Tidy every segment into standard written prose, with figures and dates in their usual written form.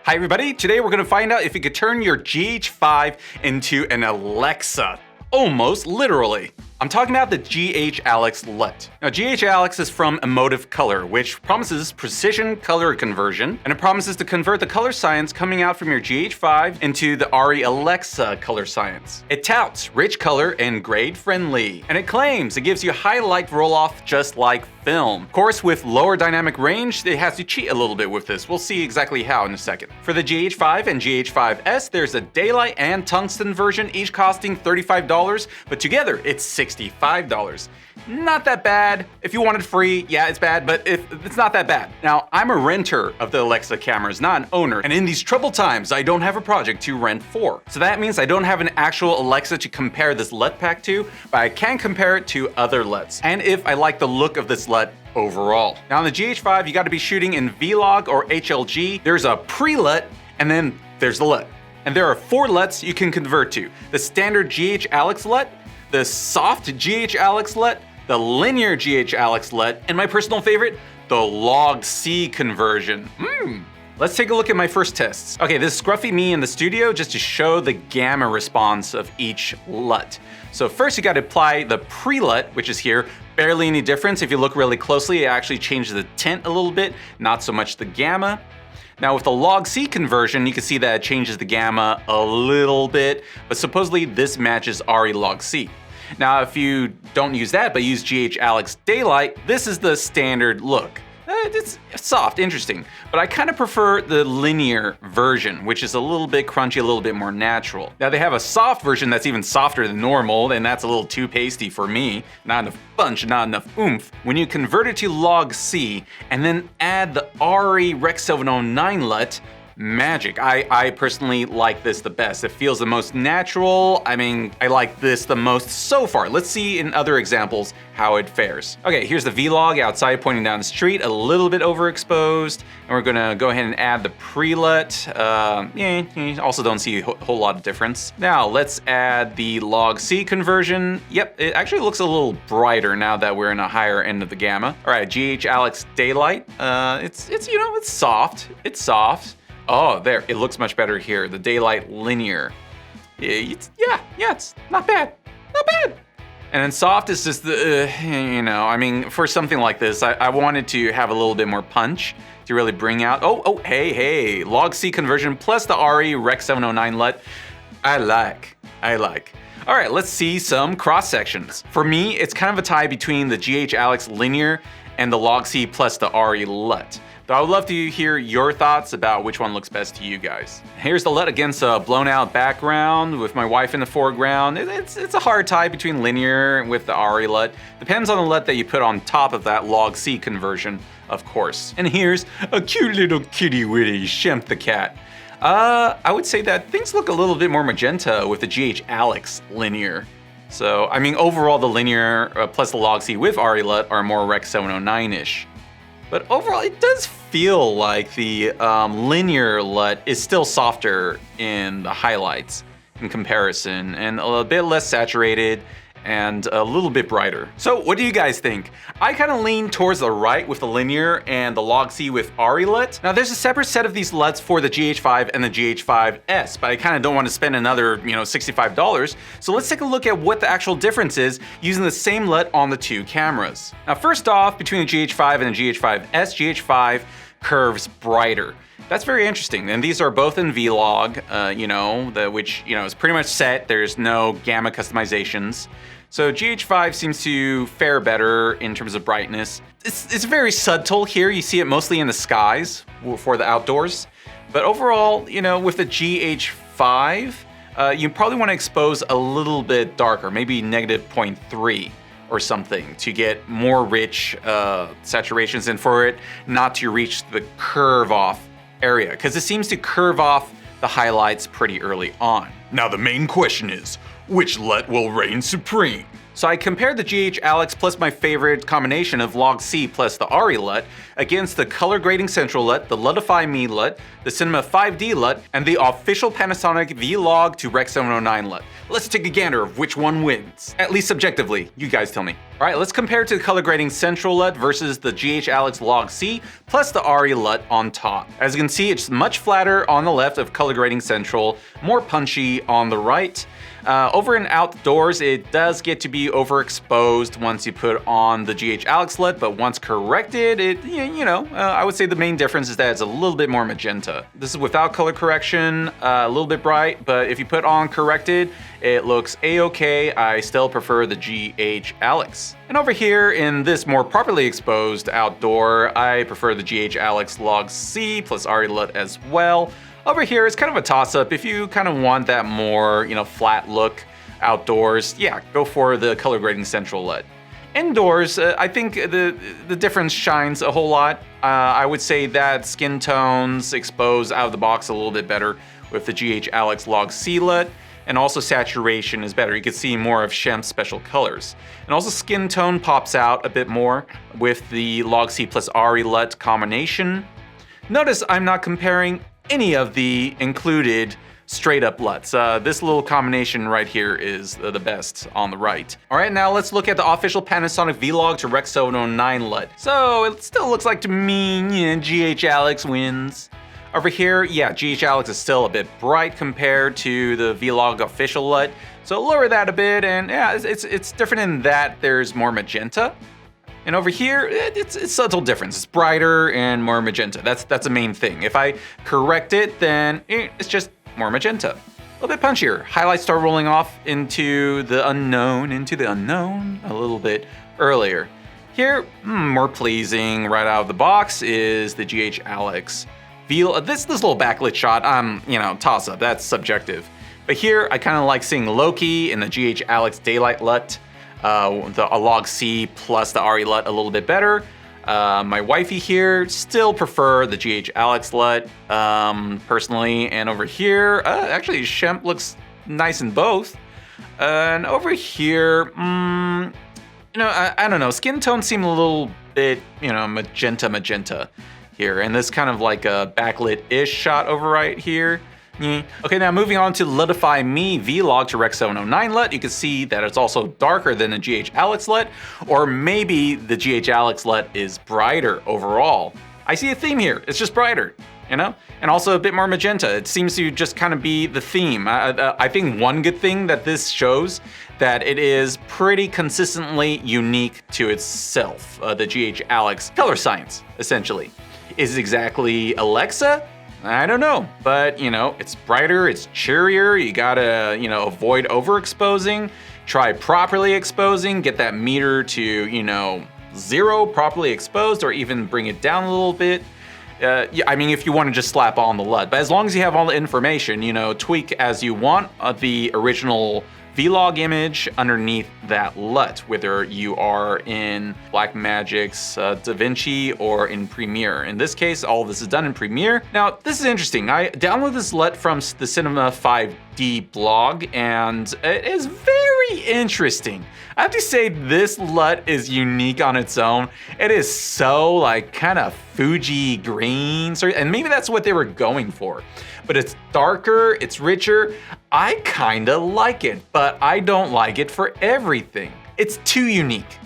Hi everybody, today we're going to find out if you could turn your GH5 into an Alexa. Almost literally. I'm talking about the GHAlex LUT. Now GHAlex is from Emotive Color, which promises precision color conversion, and it promises to convert the color science coming out from your GH5 into the Arri Alexa color science. It touts rich color and grade friendly, and it claims it gives you high light roll-off just like film. Of course, with lower dynamic range, it has to cheat a little bit with this. We'll see exactly how in a second. For the GH5 and GH5s, there's a daylight and tungsten version, each costing $35, but together it's $65. Not that bad. If you want it free, yeah, it's bad, but it's not that bad. Now, I'm a renter of the Alexa cameras, not an owner, and in these troubled times, I don't have a project to rent for. So that means I don't have an actual Alexa to compare this LUT pack to, but I can compare it to other LUTs, and if I like the look of this LUT overall. Now on the GH5, you gotta be shooting in Vlog or HLG. There's a pre-LUT, and then there's the LUT. And there are 4 LUTs you can convert to. The standard GHAlex LUT, the soft GHAlex LUT, the linear GHAlex LUT, and my personal favorite, the log C conversion. Let's take a look at my first tests. Okay, this is Scruffy me in the studio just to show the gamma response of each LUT. So first you gotta apply the pre-LUT, which is here. Barely any difference. If you look really closely, it actually changes the tint a little bit, not so much the gamma. Now with the log C conversion, you can see that it changes the gamma a little bit, but supposedly this matches Arri log C. Now if you don't use that, but use GHAlex Daylight, this is the standard look. It's soft, interesting, but I kind of prefer the linear version, which is a little bit crunchy, a little bit more natural. Now they have a soft version that's even softer than normal, and that's a little too pasty for me. Not enough punch, not enough oomph. When you convert it to log C, and then add the Arri Rec 709 LUT, magic. I personally like this the best. It feels the most natural. I mean, I like this the most so far. Let's see in other examples how it fares. Okay, here's the Vlog outside pointing down the street, a little bit overexposed. And we're gonna go ahead and add the pre-LUT. You also don't see a whole lot of difference. Now let's add the log C conversion. Yep, it actually looks a little brighter now that we're in a higher end of the gamma. All right, GHAlex Daylight. It's soft. It's soft. Oh, there, it looks much better here. The Daylight Linear. It's not bad, not bad. And then soft is just the, I mean, for something like this, I wanted to have a little bit more punch to really bring out, hey, log C conversion plus the Arri Rec 709 LUT. I like. All right, let's see some cross sections. For me, it's kind of a tie between the GHAlex Linear and the log C plus the Arri LUT. So I would love to hear your thoughts about which one looks best to you guys. Here's the LUT against a blown out background with my wife in the foreground. It's a hard tie between linear with the Arri LUT. Depends on the LUT that you put on top of that log C conversion, of course. And here's a cute little kitty witty Shemp the cat. I would say that things look a little bit more magenta with the GHAlex Linear. So, I mean, overall the linear plus the log C with Arri LUT are more Rec 709-ish. But overall, it does feel like the linear LUT is still softer in the highlights in comparison, and a bit less saturated and a little bit brighter. So what do you guys think? I kind of lean towards the right with the linear and the log C with Arri LUT. Now there's a separate set of these LUTs for the GH5 and the GH5s, but I kind of don't want to spend another, $65. So let's take a look at what the actual difference is using the same LUT on the 2 cameras. Now first off, between the GH5 and the GH5s, GH5 curves brighter. That's very interesting, and these are both in Vlog, which is pretty much set. There's no gamma customizations. So GH5 seems to fare better in terms of brightness. It's very subtle here. You see it mostly in the skies for the outdoors. But overall, with the GH5, you probably want to expose a little bit darker, maybe -0.3 or something to get more rich saturations and for it not to reach the curve off area, because it seems to curve off the highlights pretty early on. Now the main question is, which LUT will reign supreme? So I compared the GHAlex plus my favorite combination of log C plus the Arri LUT against the Color Grading Central LUT, the Litify Me LUT, the Cinema 5D LUT, and the official Panasonic Vlog to Rec 709 LUT. Let's take a gander of which one wins. At least subjectively, you guys tell me. All right, let's compare to the color grading central LUT versus the GHAlex Log C plus the Arri LUT on top. As you can see, it's much flatter on the left of color grading central, more punchy on the right. Over in outdoors, it does get to be overexposed once you put on the GHAlex LUT, but once corrected, I would say the main difference is that it's a little bit more magenta. This is without color correction, a little bit bright, but if you put on corrected, it looks a-okay. I still prefer the GHAlex. And over here in this more properly exposed outdoor, I prefer the GHAlex Log C plus Arri LUT as well. Over here, it's kind of a toss-up. If you kind of want that more, flat look outdoors, yeah, go for the color grading central LUT. Indoors, I think the difference shines a whole lot. I would say that skin tones expose out of the box a little bit better with the GHAlex Log C LUT, and also saturation is better. You can see more of Shemp's special colors. And also skin tone pops out a bit more with the Log C plus Arri LUT combination. Notice I'm not comparing any of the included straight up LUTs. This little combination right here is the best on the right. All right, now let's look at the official Panasonic Vlog to Rec 709 LUT. So it still looks like to me, GHAlex wins. Over here, yeah, GHAlex is still a bit bright compared to the Vlog official LUT. So lower that a bit, and yeah, it's different in that there's more magenta. And over here, it's a subtle difference. It's brighter and more magenta. That's the main thing. If I correct it, then it's just more magenta. A little bit punchier. Highlights start rolling off into the unknown a little bit earlier. Here, more pleasing right out of the box is the GHAlex. This little backlit shot, toss up, that's subjective. But here, I kind of like seeing Loki in the GHAlex Daylight LUT. The Log C plus the Arri LUT a little bit better. My wifey here still prefer the GHAlex LUT personally, and over here, actually Shemp looks nice in both. And over here, I don't know, skin tones seem a little bit, magenta here, and this kind of like a backlit-ish shot over right here. Okay, now moving on to Litify Me Vlog to Rec 709 LUT, you can see that it's also darker than the GHAlex LUT, or maybe the GHAlex LUT is brighter overall. I see a theme here, it's just brighter, and also a bit more magenta. It seems to just kind of be the theme. I think one good thing that this shows that it is pretty consistently unique to itself, the GHAlex color science, essentially. Is it exactly Alexa? I don't know, but it's brighter, it's cheerier, you gotta, avoid overexposing, try properly exposing, get that meter to, 0 properly exposed, or even bring it down a little bit. I mean, if you want to just slap on the LUT, but as long as you have all the information, tweak as you want the original Vlog image underneath that LUT, whether you are in Blackmagic's DaVinci or in Premiere. In this case, all of this is done in Premiere. Now, this is interesting. I downloaded this LUT from the Cinema 5D blog, and it is very interesting. I have to say, this LUT is unique on its own. It is so kind of Fuji green, and maybe that's what they were going for. But it's darker, it's richer. I kinda like it, but I don't like it for everything. It's too unique.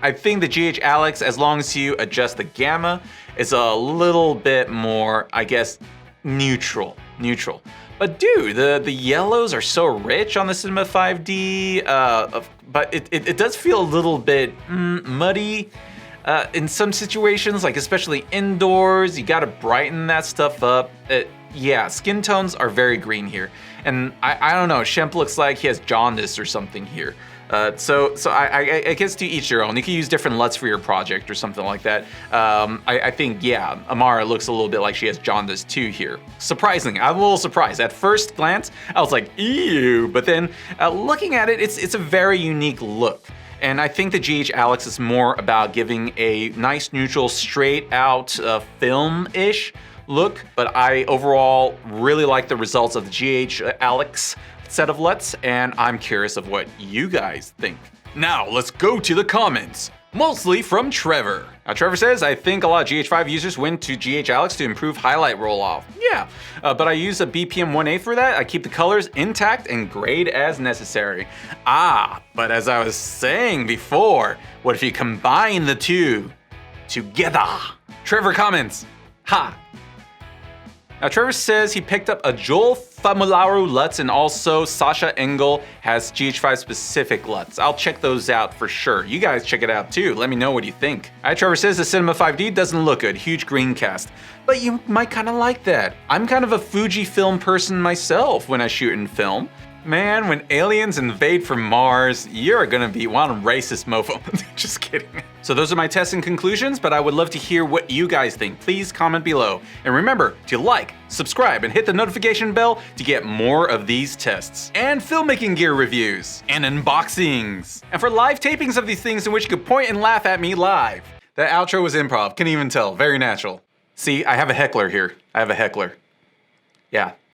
I think the GHAlex, as long as you adjust the gamma, is a little bit more, I guess, neutral. But dude, the yellows are so rich on the Cinema 5D, but it does feel a little bit muddy. In some situations, especially indoors, you gotta brighten that stuff up. Yeah, skin tones are very green here. And I don't know, Shemp looks like he has jaundice or something here. So I guess to each their own. You can use different LUTs for your project or something like that. I think, yeah, Amara looks a little bit like she has jaundice too here. Surprisingly, I'm a little surprised. At first glance, I was like, ew, but then looking at it, it's a very unique look. And I think the GHAlex is more about giving a nice, neutral, straight out film-ish look, but I overall really like the results of the GHAlex set of LUTs, and I'm curious of what you guys think. Now let's go to the comments. Mostly from Trevor. Now, Trevor says, I think a lot of GH5 users went to GHAlex to improve highlight roll-off. Yeah, but I use a BPM 1/8 for that. I keep the colors intact and grade as necessary. But as I was saying before, what if you combine the two together? Trevor comments, ha. Now, Trevor says he picked up a Joel Famularu LUTs, and also Sasha Engel has GH5 specific LUTs. I'll check those out for sure. You guys check it out too. Let me know what you think. Trevor says the Cinema 5D doesn't look good. Huge green cast. But you might kind of like that. I'm kind of a Fujifilm person myself when I shoot in film. Man, when aliens invade from Mars, you're gonna be one racist mofo. Just kidding. So those are my tests and conclusions, but I would love to hear what you guys think. Please comment below. And remember to like, subscribe, and hit the notification bell to get more of these tests. And filmmaking gear reviews. And unboxings. And for live tapings of these things in which you could point and laugh at me live. That outro was improv, couldn't even tell, very natural. See, I have a heckler here. I have a heckler. Yeah.